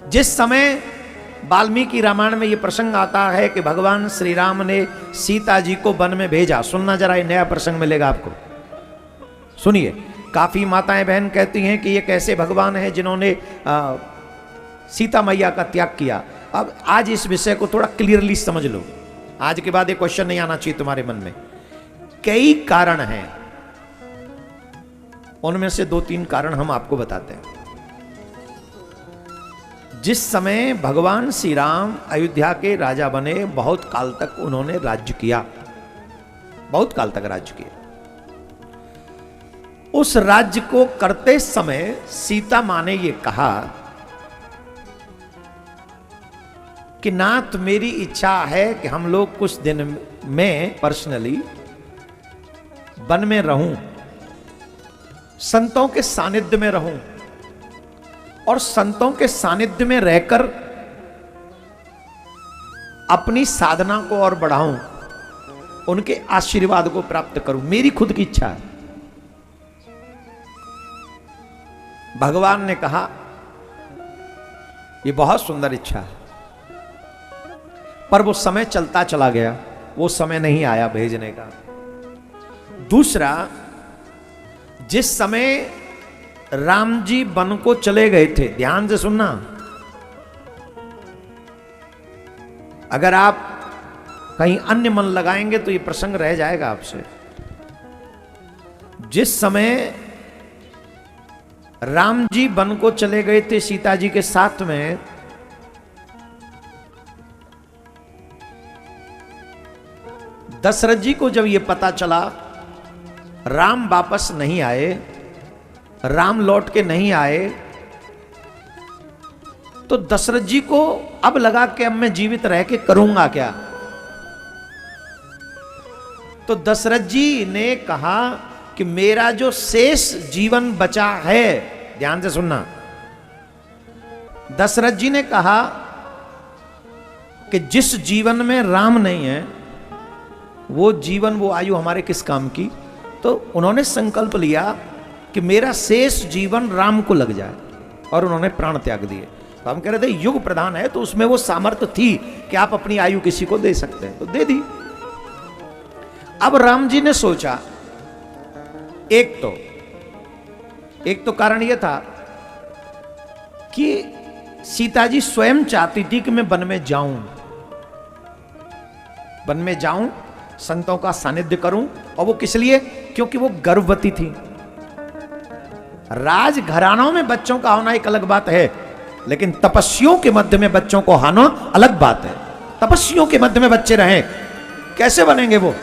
जिस समय वाल्मीकि रामायण में यह प्रसंग आता है कि भगवान श्री राम ने सीता जी को वन में भेजा, सुनना जरा, ये नया प्रसंग मिलेगा आपको, सुनिए। काफी माताएं बहन कहती हैं कि ये कैसे भगवान है जिन्होंने सीता मैया का त्याग किया। अब आज इस विषय को थोड़ा क्लियरली समझ लो, आज के बाद ये क्वेश्चन नहीं आना चाहिए तुम्हारे मन में। कई कारण हैं, उनमें से 2-3 कारण हम आपको बताते हैं। जिस समय भगवान श्री राम अयोध्या के राजा बने, बहुत काल तक उन्होंने राज्य किया, बहुत काल तक राज्य किया। उस राज्य को करते समय सीता मां ने यह कहा कि नाथ मेरी इच्छा है कि हम लोग कुछ दिन में पर्सनली वन में रहूं, संतों के सानिध्य में रहूं और संतों के सानिध्य में रहकर अपनी साधना को और बढ़ाऊं, उनके आशीर्वाद को प्राप्त करूं, मेरी खुद की इच्छा है। भगवान ने कहा यह बहुत सुंदर इच्छा है, पर वो समय चलता चला गया, वो समय नहीं आया भेजने का। दूसरा, जिस समय राम जी वन को चले गए थे, ध्यान से सुनना, अगर आप कहीं अन्य मन लगाएंगे तो ये प्रसंग रह जाएगा आपसे। जिस समय राम जी वन को चले गए थे सीता जी के साथ में, दशरथ जी को जब यह पता चला राम वापस नहीं आए, राम लौट के नहीं आए, तो दशरथ जी को अब लगा कि अब मैं जीवित रह के करूंगा क्या। तो दशरथ जी ने कहा कि मेरा जो शेष जीवन बचा है, ध्यान से सुनना, दशरथ जी ने कहा कि जिस जीवन में राम नहीं है वो जीवन, वो आयु हमारे किस काम की। तो उन्होंने संकल्प लिया कि मेरा शेष जीवन राम को लग जाए, और उन्होंने प्राण त्याग दिए। तो हम कह रहे थे युग प्रधान है तो उसमें वो सामर्थ्य थी कि आप अपनी आयु किसी को दे सकते हैं, तो दे दी। अब राम जी ने सोचा, एक तो कारण यह था कि सीता जी स्वयं चाहती थी कि मैं वन में जाऊं, संतों का सानिध्य करूं, और वो किस लिए, क्योंकि वो गर्भवती थी। राजघरानों में बच्चों का होना एक अलग बात है, लेकिन तपस्वियों के मध्य में बच्चों को होना अलग बात है। तपस्वियों के मध्य में बच्चे रहें, कैसे बनेंगे, वो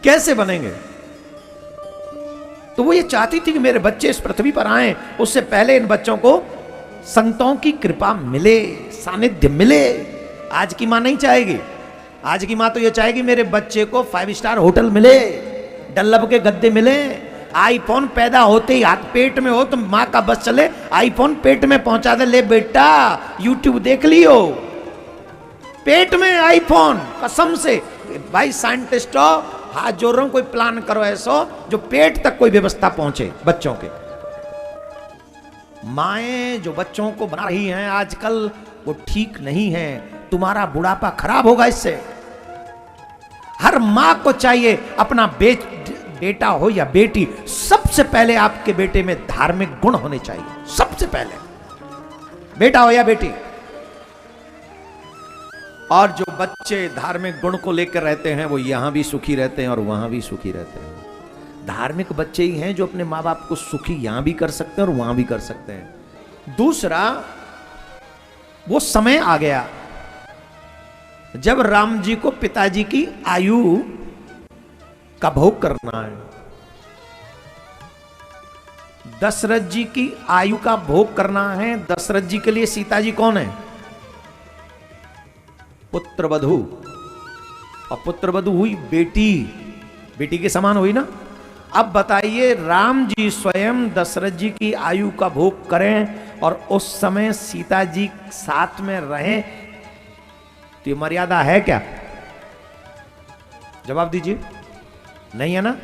कैसे बनेंगे। तो वो ये चाहती थी कि मेरे बच्चे इस पृथ्वी पर आएं, उससे पहले इन बच्चों को संतों की कृपा मिले, सानिध्य मिले। आज की मां नहीं चाहेगी, आज की मां तो ये चाहेगी मेरे बच्चे को 5 स्टार होटल मिले, डल्लब के गद्दे मिले, आईफोन पैदा होते ही हाथ पेट में हो तो मां का बस चले, आईफोन पेट में पहुंचा दे, ले बेटा यूट्यूब देख लियो, पेट में आईफोन। कसम से भाई साइंटिस्टों, हाथ जोड़ रहा हूं, कोई प्लान करो ऐसा जो पेट तक कोई व्यवस्था पहुंचे बच्चों के। माएं जो बच्चों को बना रही हैं आजकल, वो ठीक नहीं है, तुम्हारा बुढ़ापा खराब होगा इससे। हर मां को चाहिए अपना बेटा हो या बेटी, सबसे पहले आपके बेटे में धार्मिक गुण होने चाहिए, सबसे पहले, बेटा हो या बेटी। और जो बच्चे धार्मिक गुण को लेकर रहते हैं वो यहां भी सुखी रहते हैं और वहां भी सुखी रहते हैं। धार्मिक बच्चे ही हैं जो अपने मां बाप को सुखी यहां भी कर सकते हैं और वहां भी कर सकते हैं। दूसरा, वो समय आ गया जब राम जी को पिताजी की आयु का भोग करना है, दशरथ जी की आयु का भोग करना है। दशरथ जी के लिए सीता जी कौन है, पुत्रवधू, और पुत्रवधू हुई बेटी, बेटी के समान हुई ना। अब बताइए, राम जी स्वयं दशरथ जी की आयु का भोग करें और उस समय सीता जी साथ में रहें, तो ये मर्यादा है क्या? जवाब दीजिए, नहीं है ना।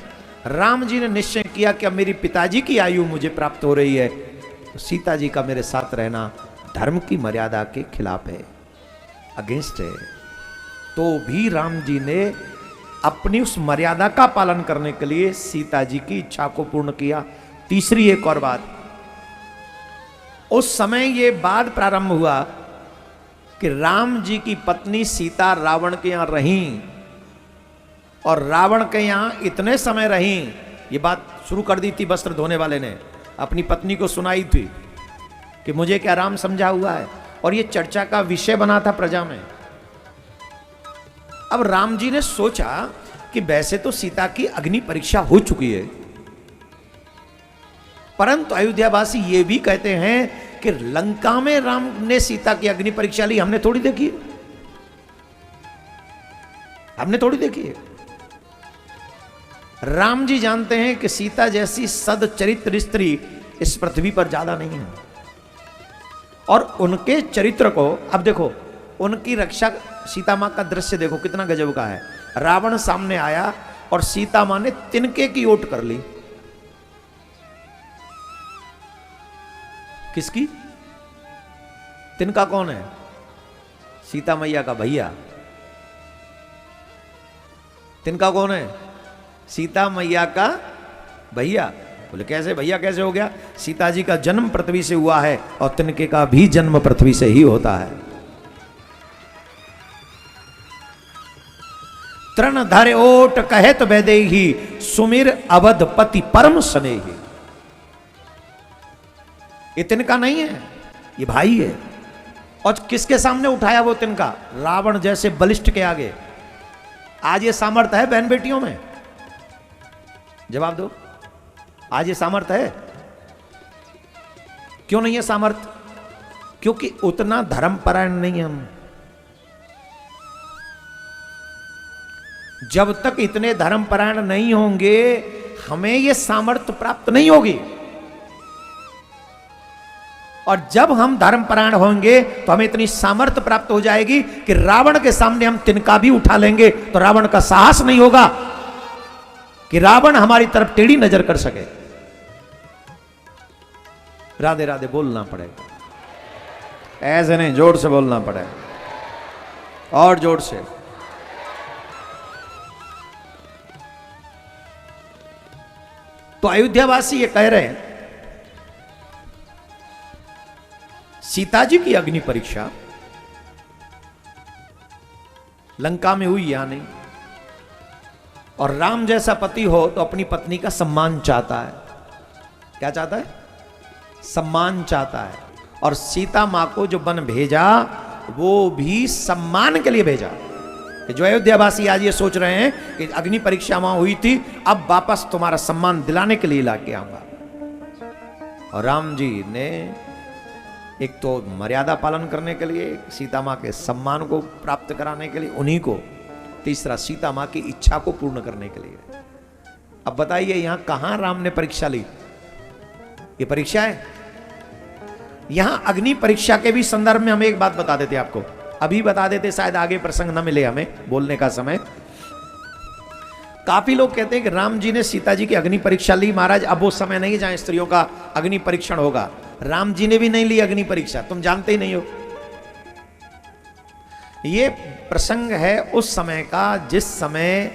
राम जी ने निश्चय किया कि अब मेरी पिताजी की आयु मुझे प्राप्त हो रही है, तो सीता जी का मेरे साथ रहना धर्म की मर्यादा के खिलाफ है, अगेंस्ट है। तो भी राम जी ने अपनी उस मर्यादा का पालन करने के लिए सीता जी की इच्छा को पूर्ण किया। तीसरी एक और बात, उस समय ये बात प्रारंभ हुआ कि राम जी की पत्नी सीता रावण के यहां रहीं, और रावण के यहां इतने समय रहीं, ये बात शुरू कर दी थी वस्त्र धोने वाले ने, अपनी पत्नी को सुनाई थी कि मुझे क्या राम समझा हुआ है, और ये चर्चा का विषय बना था प्रजा में। अब राम जी ने सोचा कि वैसे तो सीता की अग्नि परीक्षा हो चुकी है, परंतु अयोध्यावासी ये भी कहते हैं कि लंका में राम ने सीता की अग्नि परीक्षा ली, हमने थोड़ी देखी है, हमने थोड़ी देखी है। राम जी जानते हैं कि सीता जैसी सदचरित्र स्त्री इस पृथ्वी पर ज्यादा नहीं है, और उनके चरित्र को अब देखो, उनकी रक्षा, सीता मां का दृश्य देखो कितना गजब का है। रावण सामने आया और सीता मां ने तिनके की ओट कर ली। किसकी? तिनका कौन है? सीता मैया का भैया। तिनका कौन है? सीता मैया का भैया। बोले कैसे भैया, कैसे हो गया? सीता जी का जन्म पृथ्वी से हुआ है और तिनके का भी जन्म पृथ्वी से ही होता है। तृण धरे ओट कहत वैदेही, सुमिर अवधपति परम स्नेही। ये तिनका नहीं है, ये भाई है। और किसके सामने उठाया वो तिनका? रावण जैसे बलिष्ठ के आगे। आज ये सामर्थ्य है बहन बेटियों में? जवाब दो, आज ये सामर्थ्य है? क्यों नहीं है सामर्थ्य? क्योंकि उतना धर्मपरायण नहीं है हम। जब तक इतने धर्मपरायण नहीं होंगे, हमें यह सामर्थ्य प्राप्त नहीं होगी। और जब हम धर्मपरायण होंगे तो हमें इतनी सामर्थ्य प्राप्त हो जाएगी कि रावण के सामने हम तिनका भी उठा लेंगे तो रावण का साहस नहीं होगा कि रावण हमारी तरफ टेढ़ी नजर कर सके। राधे राधे बोलना पड़ेगा, ऐसे नहीं, जोर से बोलना पड़ेगा, और जोर से। तो अयोध्यावासी ये कह रहे हैं, सीता जी की अग्नि परीक्षा लंका में हुई या नहीं, और राम जैसा पति हो तो अपनी पत्नी का सम्मान चाहता है। क्या चाहता है? सम्मान चाहता है। और सीता मां को जो वन भेजा वो भी सम्मान के लिए भेजा। जो अयोध्यावासी आज ये सोच रहे हैं कि अग्नि परीक्षा वहां हुई थी, अब वापस तुम्हारा सम्मान दिलाने के लिए लाके आऊंगा। और राम जी ने एक तो मर्यादा पालन करने के लिए, सीता मां के सम्मान को प्राप्त कराने के लिए उन्हीं को, तीसरा सीता मां की इच्छा को पूर्ण करने के लिए। अब बताइए यहां कहां राम ने परीक्षा ली? ये परीक्षा है। यहां अग्नि परीक्षा के भी संदर्भ में हम एक बात बता देते आपको, अभी बता देते, शायद आगे प्रसंग न मिले हमें बोलने का समय। काफी लोग कहते हैं कि राम जी ने सीता जी की अग्नि परीक्षा ली। महाराज अब वो समय नहीं जहां स्त्रियों का अग्नि परीक्षण होगा। राम जी ने भी नहीं ली अग्नि परीक्षा, तुम जानते ही नहीं हो। ये प्रसंग है उस समय का जिस समय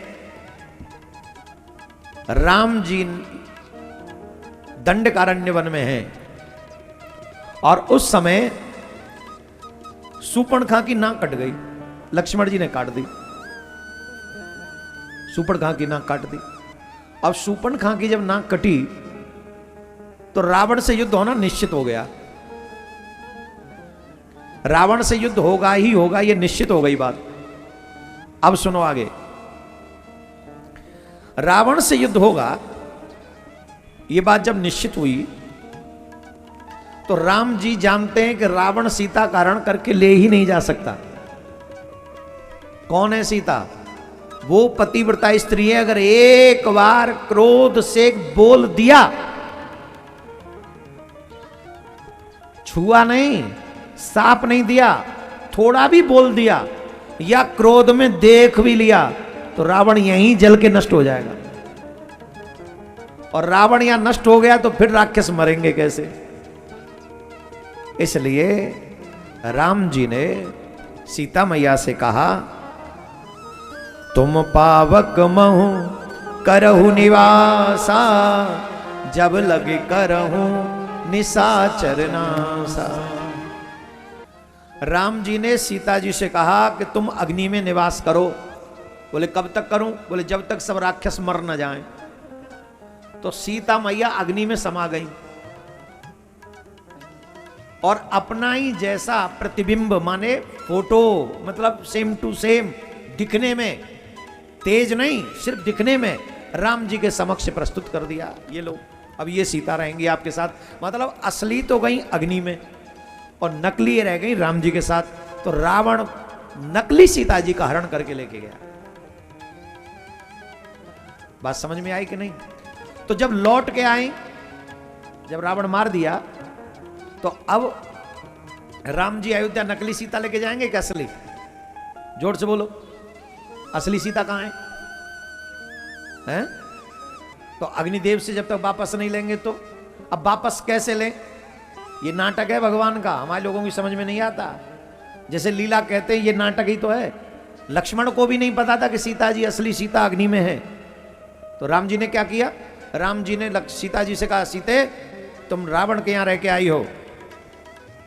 राम जी दंडकारण्य वन में हैं, और उस समय सूर्पणखा की नाक कट गई, लक्ष्मण जी ने काट दी। सूर्पणखा की नाक काट दी। अब सूर्पणखा की जब नाक कटी तो रावण से युद्ध होना निश्चित हो गया। रावण से युद्ध होगा ही होगा, यह निश्चित हो गई बात। अब सुनो आगे, रावण से युद्ध होगा, यह बात जब निश्चित हुई तो राम जी जानते हैं कि रावण सीता का हरण करके ले ही नहीं जा सकता। कौन है सीता? वो पतिव्रता स्त्री है। अगर एक बार क्रोध से बोल दिया, छुआ नहीं, साप नहीं दिया, थोड़ा भी बोल दिया या क्रोध में देख भी लिया तो रावण यहीं जल के नष्ट हो जाएगा। और रावण यहां नष्ट हो गया तो फिर राक्षस मरेंगे कैसे? इसलिए राम जी ने सीता मैया से कहा, तुम पावक महु करहु निवासा, जब लगे करहु निशाचर नासा। राम जी ने सीता जी से कहा कि तुम अग्नि में निवास करो। बोले कब तक करूं? बोले जब तक सब राक्षस मर न जाएं। तो सीता मैया अग्नि में समा गई और अपना ही जैसा प्रतिबिंब, माने फोटो, मतलब सेम टू सेम दिखने में, तेज नहीं सिर्फ दिखने में, राम जी के समक्ष प्रस्तुत कर दिया। ये लो, अब ये सीता रहेंगी आपके साथ। मतलब असली तो गई अग्नि में और नकली रह गई राम जी के साथ। तो रावण नकली सीता जी का हरण करके लेके गया। बात समझ में आई कि नहीं? तो जब लौट के आए, जब रावण मार दिया, तो अब राम जी अयोध्या नकली सीता लेके जाएंगे क्या असली? जोर से बोलो, असली सीता कहां है? हैं? तो अग्निदेव से जब तक वापस नहीं लेंगे तो अब वापस कैसे लें? ये नाटक है भगवान का, हमारे लोगों की समझ में नहीं आता। जैसे लीला कहते हैं, ये नाटक ही तो है। लक्ष्मण को भी नहीं पता था कि सीता जी असली सीता अग्नि में है। तो राम जी ने क्या किया? राम जी ने सीता जी से कहा, सीते तुम रावण के यहां रह के आई हो,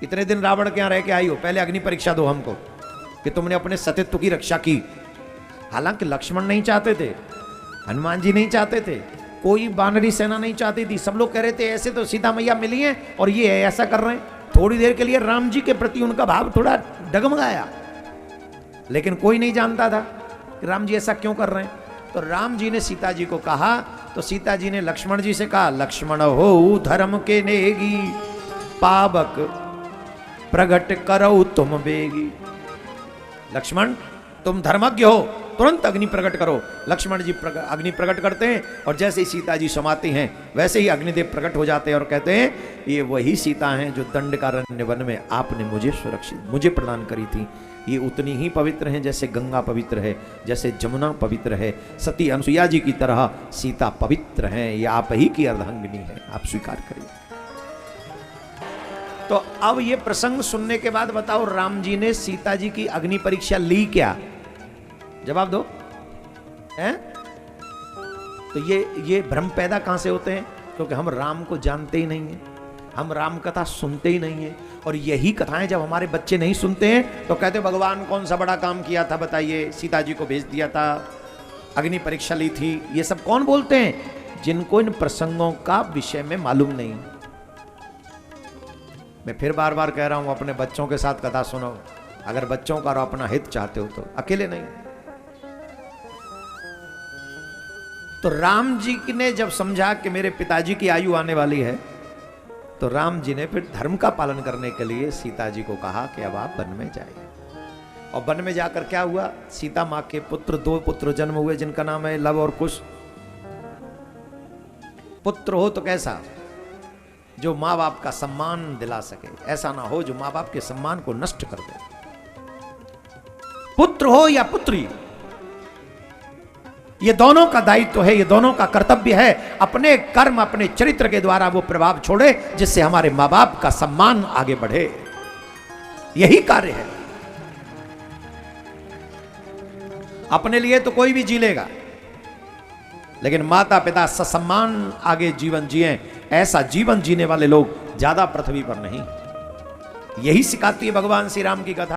इतने दिन रावण के यहां रह के आई हो, पहले अग्नि परीक्षा दो हमको कि तुमने अपने सतीत्व की रक्षा की। हालांकि लक्ष्मण नहीं चाहते थे, हनुमान जी नहीं चाहते थे, कोई वानरी सेना नहीं चाहती थी। सब लोग कह रहे थे ऐसे तो सीता मैया मिली हैं और ये ऐसा कर रहे हैं। थोड़ी देर के लिए राम जी के प्रति उनका भाव थोड़ा डगमगाया, लेकिन कोई नहीं जानता था कि राम जी ऐसा क्यों कर रहे हैं। तो राम जी ने सीता जी को कहा, तो सीता जी ने लक्ष्मण जी से कहा, लक्ष्मण हो धर्म के नेगी, पावक प्रगट करो तुम बेगी। लक्ष्मण तुम धर्मज्ञ हो, तुरंत अग्नि प्रकट करो। लक्ष्मण जी अग्नि प्रकट करते हैं और जैसे ही सीता जी समाती हैं वैसे ही अग्निदेव प्रकट हो जाते हैं और कहते हैं, ये वही सीता हैं जो दंडकारण्य वन में आपने मुझे प्रदान करी थी। ये उतनी ही पवित्र हैं जैसे गंगा पवित्र है, जैसे जमुना पवित्र है। सती अनुसुईया जी की तरह सीता पवित्र हैं। ये आप ही की अर्धांगिनी है, आप स्वीकार करिए। तो अब ये प्रसंग सुनने के बाद बताओ, राम जी ने सीता जी की अग्नि परीक्षा ली क्या? जवाब दो। हैं? तो ये भ्रम पैदा कहां से होते हैं? क्योंकि हम राम को जानते ही नहीं है, हम राम कथा सुनते ही नहीं है। और यही कथाएं जब हमारे बच्चे नहीं सुनते हैं तो कहते भगवान कौन सा बड़ा काम किया था बताइए, सीता जी को भेज दिया था, अग्नि परीक्षा ली थी। ये सब कौन बोलते हैं? जिनको इन प्रसंगों का विषय में मालूम नहीं। मैं फिर बार बार कह रहा हूं, अपने बच्चों के साथ कथा सुनो, अगर बच्चों का और अपना हित चाहते हो तो, अकेले नहीं। तो राम जी ने जब समझा कि मेरे पिताजी की आयु आने वाली है, तो राम जी ने फिर धर्म का पालन करने के लिए सीता जी को कहा कि अब आप वन में जाइए। और वन में जाकर क्या हुआ? सीता माँ के पुत्र, 2 पुत्र जन्म हुए जिनका नाम है लव और कुश। पुत्र हो तो कैसा? जो माँ बाप का सम्मान दिला सके, ऐसा ना हो जो माँ बाप के सम्मान को नष्ट कर दे। पुत्र हो या पुत्री, ये दोनों का दायित्व है, ये दोनों का कर्तव्य है। अपने कर्म, अपने चरित्र के द्वारा वो प्रभाव छोड़े जिससे हमारे माँ बाप का सम्मान आगे बढ़े। यही कार्य है। अपने लिए तो कोई भी जी लेगा, लेकिन माता पिता ससम्मान आगे जीवन जिए, ऐसा जीवन जीने वाले लोग ज्यादा पृथ्वी पर नहीं। यही सिखाती है भगवान श्री राम की कथा।